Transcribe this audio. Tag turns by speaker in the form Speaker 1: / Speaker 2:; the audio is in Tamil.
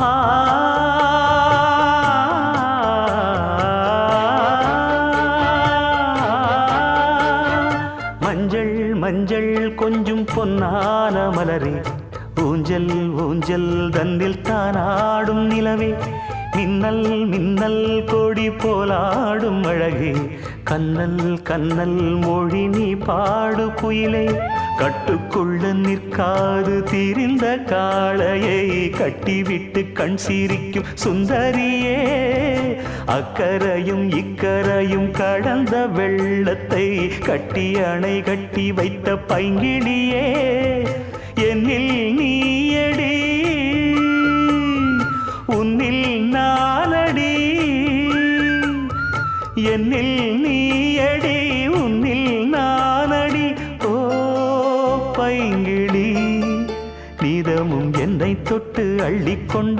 Speaker 1: ஆ மஞ்சள் மஞ்சள் கொஞ்சம் பொன்னான மலரே, ஊஞ்சல் ஊஞ்சல் தன்னில் தானாடும் நிலவே, மின்னல் மின்னல் கொடி போலாடும் அழகே, கண்ணல் கண்ணல் மொழி நீ பாடு குயிலே, கட்டுக்குள்ள நிற்காது திரிந்த காளையை கட்டிவிட்டு கண் சிரிக்கும் சுந்தரியே, அக்கரையும் இக்கரையும் கடந்த வெள்ளத்தை கட்டி அணை கட்டி வைத்த பைங்கிளியே, என்னில் நீயடி உன்னில் நானடி, என்னில் நீயடி உன்னில் நானடி. ஓ பைங்கிளி, நீதமும் என்னை தொட்டு அள்ளிக்கொண்டு